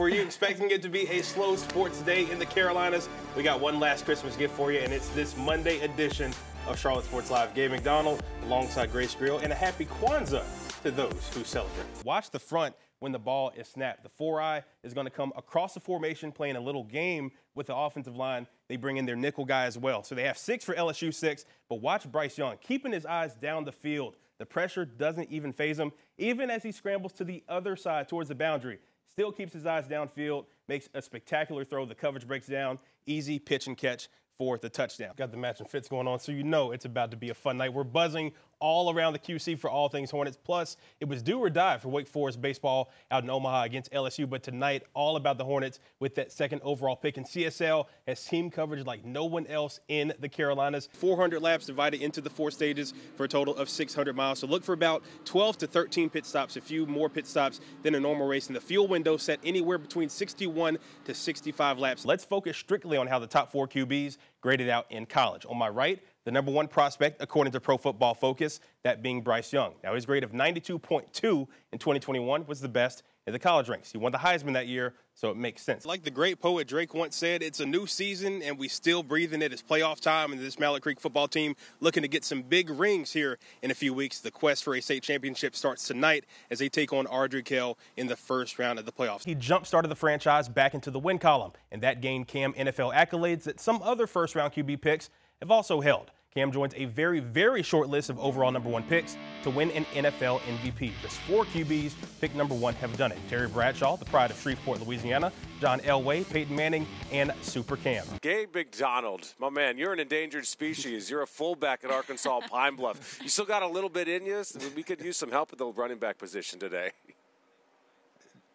were you expecting it to be a slow sports day in the Carolinas? We got one last Christmas gift for you, and it's this Monday edition of Charlotte Sports Live. Gabe McDonald alongside Grace Grill, and a happy Kwanzaa to those who celebrate. Watch the front when the ball is snapped. The 4-eye is going to come across the formation, playing a little game with the offensive line. They bring in their nickel guy as well. So they have 6 for LSU 6, but watch Bryce Young keeping his eyes down the field. The pressure doesn't even faze him, even as he scrambles to the other side towards the boundary. Still keeps his eyes downfield, makes a spectacular throw. The coverage breaks down. Easy pitch and catch for the touchdown. Got the match and fits going on, so you know it's about to be a fun night. We're buzzing all around the QC for all things Hornets. Plus, it was do or die for Wake Forest baseball out in Omaha against LSU. But tonight, all about the Hornets with that second overall pick. And CSL has team coverage like no one else in the Carolinas. 400 laps divided into the 4 stages for a total of 600 miles. So look for about 12 to 13 pit stops, a few more pit stops than a normal race. And the fuel window set anywhere between 61 to 65 laps. Let's focus strictly on how the top 4 QBs graded out in college. On my right, the #1 prospect, according to Pro Football Focus, that being Bryce Young. Now, his grade of 92.2 in 2021 was the best in the college ranks. He won the Heisman that year, so it makes sense. Like the great poet Drake once said, it's a new season, and we still breathing it. It's playoff time, and this Mallet Creek football team looking to get some big rings here in a few weeks. The quest for a state championship starts tonight as they take on Ardrey Kell in the first round of the playoffs. He jump-started the franchise back into the win column, and that gained Cam NFL accolades that some other first-round QB picks have also held. Cam joins a very, very short list of overall #1 picks to win an NFL MVP. Just 4 QBs picked #1 have done it. Terry Bradshaw, the pride of Shreveport, Louisiana, John Elway, Peyton Manning, and Super Cam. Gabe McDonald, my man, you're an endangered species. You're a fullback at Arkansas Pine Bluff. You still got a little bit in you. We could use some help at the running back position today.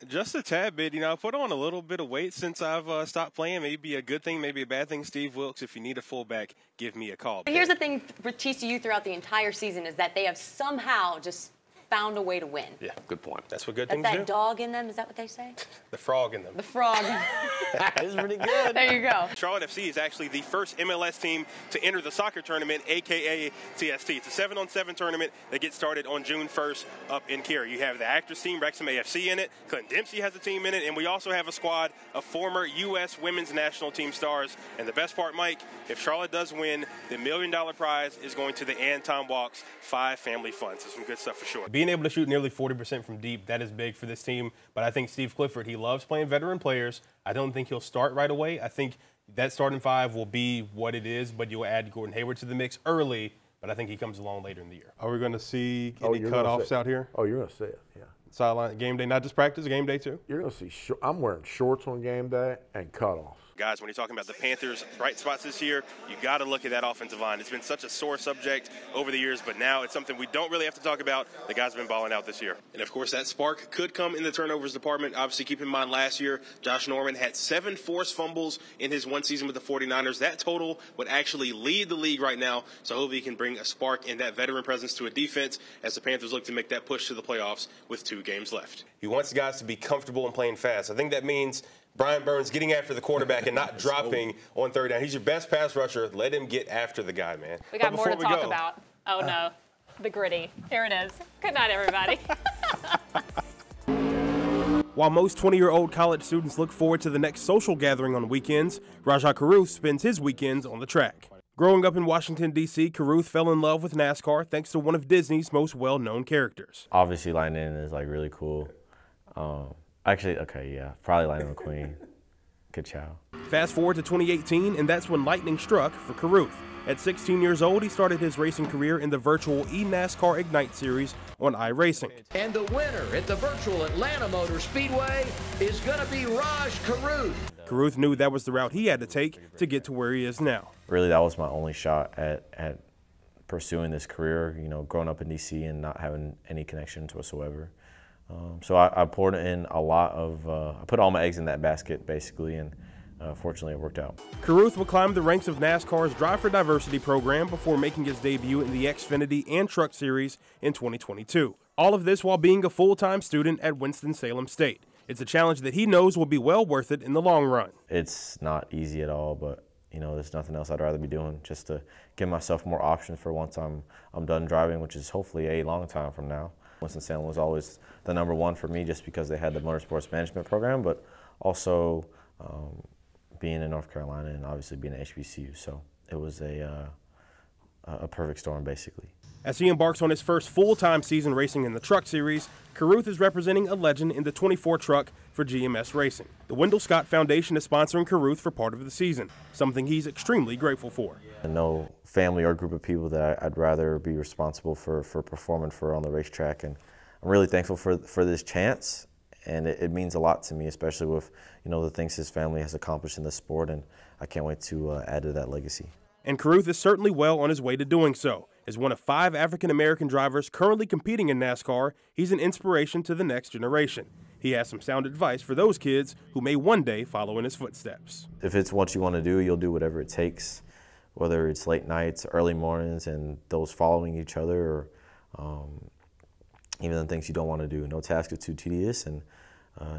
Just a tad bit, I put on a little bit of weight since I've stopped playing. Maybe a good thing, maybe a bad thing. Steve Wilkes, if you need a fullback, give me a call. Here's the thing with TCU throughout the entire season is that they have somehow just found a way to win. Yeah, good point. That's what good That's things do. that dog in them, is that what they say? The frog in them. The frog. That is pretty good. There you go. Charlotte FC is actually the first MLS team to enter the soccer tournament, a.k.a. TST. It's a 7-on-7 tournament that gets started on June 1st up in Cary. You have the Actors team, Wrexham AFC in it. Clint Dempsey has a team in it. And we also have a squad of former U.S. women's national team stars. And the best part, Mike, if Charlotte does win, the $1 million prize is going to the Anton Walks 5 Family Fund. So some good stuff for sure. Being able to shoot nearly 40% from deep, that is big for this team. But I think Steve Clifford, he loves playing veteran players. I don't think he'll start right away. I think that starting 5 will be what it is, but you'll add Gordon Hayward to the mix early, but I think he comes along later in the year. Are we going to see any cutoffs out here? Oh, you're going to see it, yeah. Sideline game day, not just practice, game day too? You're going to see, I'm wearing shorts on game day and cutoffs. Guys, when you're talking about the Panthers' bright spots this year, you got to look at that offensive line. It's been such a sore subject over the years, but now it's something we don't really have to talk about. The guys have been balling out this year. And, of course, that spark could come in the turnovers department. Obviously, keep in mind last year, Josh Norman had 7 forced fumbles in his one season with the 49ers. That total would actually lead the league right now, so hopefully he can bring a spark in that veteran presence to a defense as the Panthers look to make that push to the playoffs with 2 games left. He wants guys to be comfortable and playing fast. I think that means Brian Burns getting after the quarterback and not dropping on 3rd down. He's your best pass rusher. Let him get after the guy, man. We got more to talk about. Oh, no. The gritty. Here it is. Good night, everybody. While most 20-year-old college students look forward to the next social gathering on weekends, Rajah Caruth spends his weekends on the track. Growing up in Washington, D.C., Caruth fell in love with NASCAR thanks to one of Disney's most well-known characters. Obviously, Lightning is, really cool. Actually, okay, yeah, probably Lightning McQueen. Good chow. Fast forward to 2018, and that's when lightning struck for Caruth. At 16 years old, he started his racing career in the virtual eNASCAR Ignite series on iRacing. And the winner at the virtual Atlanta Motor Speedway is going to be Raj Caruth. Caruth knew that was the route he had to take to get to where he is now. Really, that was my only shot at pursuing this career, growing up in D.C. and not having any connections whatsoever. So I poured in a lot of, I put all my eggs in that basket, basically, and fortunately it worked out. Caruth would climb the ranks of NASCAR's Drive for Diversity program before making his debut in the Xfinity and Truck Series in 2022. All of this while being a full-time student at Winston-Salem State. It's a challenge that he knows will be well worth it in the long run. It's not easy at all, but there's nothing else I'd rather be doing just to give myself more options for once I'm done driving, which is hopefully a long time from now. Winston-Salem was always the #1 for me just because they had the motorsports management program, but also being in North Carolina and obviously being at HBCU. So it was a perfect storm, basically. As he embarks on his first full-time season racing in the Truck Series, Carruth is representing a legend in the 24 truck for GMS Racing. The Wendell Scott Foundation is sponsoring Carruth for part of the season, something he's extremely grateful for. No family or group of people that I'd rather be responsible for performing for on the racetrack, and I'm really thankful for this chance, and it means a lot to me, especially with the things his family has accomplished in the sport, and I can't wait to add to that legacy. And Carruth is certainly well on his way to doing so. As one of 5 African-American drivers currently competing in NASCAR, he's an inspiration to the next generation. He has some sound advice for those kids who may one day follow in his footsteps. If it's what you want to do, you'll do whatever it takes, whether it's late nights, early mornings, and those following each other, or even the things you don't want to do. No task is too tedious, and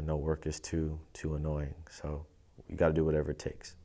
no work is too annoying. So you got to do whatever it takes.